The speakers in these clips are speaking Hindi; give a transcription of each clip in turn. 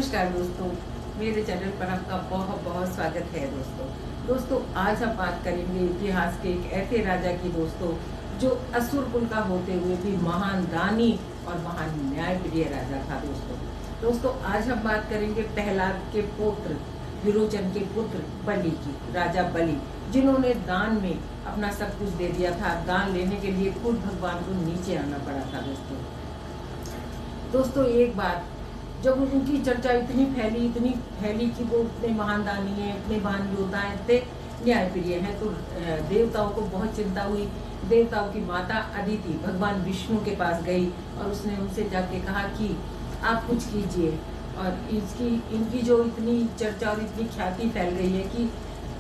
नमस्कार दोस्तों, मेरे चैनल पर आपका बहुत बहुत स्वागत है दोस्तों। आज हम बात करेंगे इतिहास के एक ऐसे राजा की दोस्तों, जो असुर कुल का होते हुए भी महान दानी और महान न्यायप्रिय राजा था दोस्तों आज हम बात करेंगे प्रहलाद के पुत्र विरोचन के पुत्र बलि की, राजा बलि, जिन्होंने दान में अपना सब कुछ दे दिया था। दान लेने के लिए खुद भगवान को नीचे आना पड़ा था दोस्तों एक बात, जब उनकी चर्चा इतनी फैली कि वो इतने महान दानी हैं, इतने महान योद्धा हैं, इतने न्यायप्रिय हैं, तो देवताओं को बहुत चिंता हुई। देवताओं की माता अदिति भगवान विष्णु के पास गई और उसने उनसे जाके कहा कि आप कुछ कीजिए। और इनकी जो इतनी चर्चा और इतनी ख्याति फैल गई है कि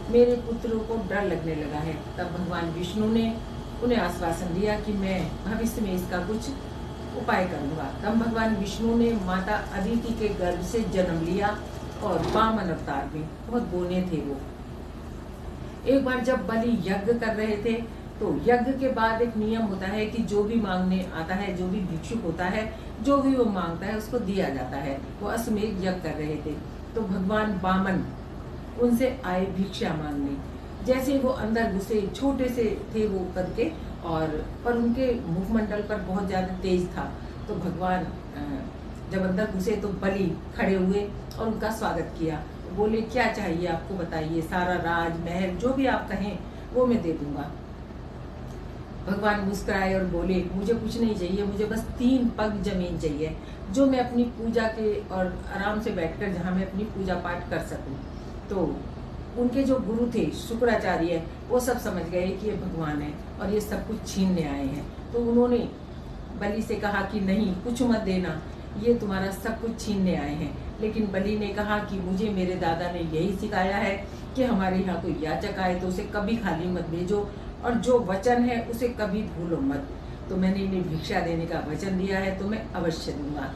मेरे पुत्रों को डर लगने लगा है। तब भगवान विष्णु ने उन्हें आश्वासन दिया कि मैं भविष्य में इसका कुछ उपाय करूंगा। तब भगवान विष्णु ने माता अदिति के गर्भ से जन्म लिया और वामन अवतार में, बहुत बोने थे वो। एक बार जब बलि यज्ञ कर रहे थे तो यज्ञ के बाद एक नियम होता है कि जो भी मांगने आता है, जो भी भिक्षुक होता है, जो भी वो मांगता है उसको दिया जाता है। वो अश्वमेध यज्ञ कर रहे थे तो भगवान वामन उनसे आए भिक्षा मांगने। जैसे वो अंदर घुसे, छोटे से थे वो करके, पर उनके मुखमंडल पर बहुत ज्यादा तेज था। तो भगवान जब अंदर घुसे तो बलि खड़े हुए और उनका स्वागत किया। बोले क्या चाहिए आपको, बताइए, सारा राज महल जो भी आप कहें वो मैं दे दूंगा। भगवान मुस्कुराए और बोले मुझे कुछ नहीं चाहिए, मुझे बस 3 पग जमीन चाहिए, जो मैं अपनी पूजा के और आराम से बैठकर जहाँ मैं अपनी पूजा पाठ कर सकूं। तो उनके जो गुरु थे शुक्राचार्य, वो सब समझ गए कि ये भगवान है और ये सब कुछ छीनने आए हैं। तो उन्होंने बलि से कहा कि नहीं, कुछ मत देना, ये तुम्हारा सब कुछ छीनने आए हैं। लेकिन बलि ने कहा कि मुझे मेरे दादा ने यही सिखाया है कि हमारे यहाँ कोई याचक आए तो उसे कभी खाली मत भेजो, और जो वचन है उसे कभी भूलो मत। तो मैंने इन्हें भिक्षा देने का वचन दिया है तो मैं अवश्य दूंगा।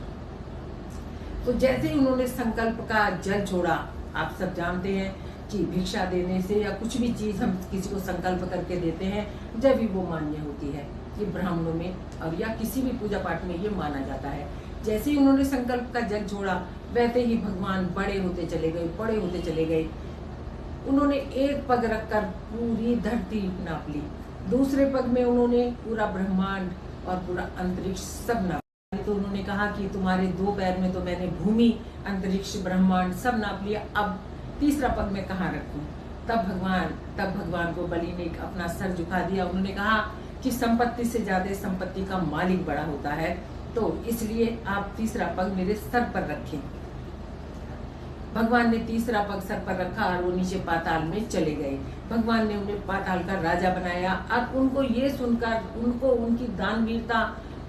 तो जैसे ही उन्होंने संकल्प का जल छोड़ा, आप सब जानते हैं कि भिक्षा देने से या कुछ भी चीज हम किसी को संकल्प करके देते हैं जब भी वो मान्य होती है। ये ब्राह्मणों में और या किसी भी पूजा पाठ में ये माना जाता है। जैसे ही उन्होंने संकल्प का जल छोड़ा, वैसे ही भगवान बड़े होते चले गए। उन्होंने एक पग रखकर पूरी धरती नाप ली, दूसरे पग में उन्होंने पूरा ब्रह्मांड और पूरा अंतरिक्ष सब नाप लिया। तो उन्होंने कहा कि तुम्हारे 2 पैर में तो मैंने भूमि, अंतरिक्ष, ब्रह्मांड सब नाप लिया, अब तीसरा पग मैं कहाँ रखूं। तब भगवान को बलि ने अपना सर झुका दिया। उन्होंने कहा कि संपत्ति से ज्यादा संपत्ति का मालिक बड़ा होता है, तो इसलिए आप तीसरा पग मेरे सर पर रखें। भगवान ने तीसरा पग सर पर रखा और वो नीचे पाताल में चले गए। भगवान ने उन्हें पाताल का राजा बनाया। अब उनको ये सुनकर, उनको उनकी दानवीरता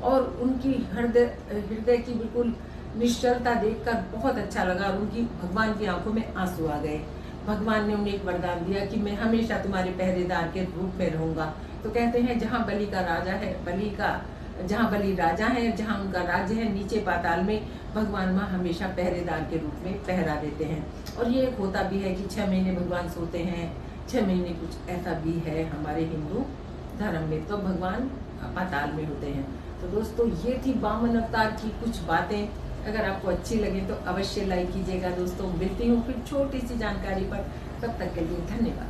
और उनकी हृदय की बिल्कुल निश्चलता देखकर बहुत अच्छा लगा और उनकी भगवान की आंखों में आंसू आ गए। भगवान ने उन्हें एक वरदान दिया कि मैं हमेशा तुम्हारे पहरेदार के रूप में रहूंगा। तो कहते हैं जहाँ बलि का राजा है, जहाँ बलि राजा है, जहाँ उनका राज्य है, नीचे पाताल में भगवान माँ हमेशा पहरेदार के रूप में पहरा देते हैं। और ये एक होता भी है कि 6 महीने भगवान सोते हैं, 6 महीने कुछ ऐसा भी है हमारे हिंदू धर्म में, तो भगवान पाताल में होते हैं। तो दोस्तों ये थी वामन अवतार की कुछ बातें। अगर आपको अच्छी लगे तो अवश्य लाइक कीजिएगा दोस्तों। मिलती हूँ फिर छोटी सी जानकारी पर, तब तक के लिए धन्यवाद।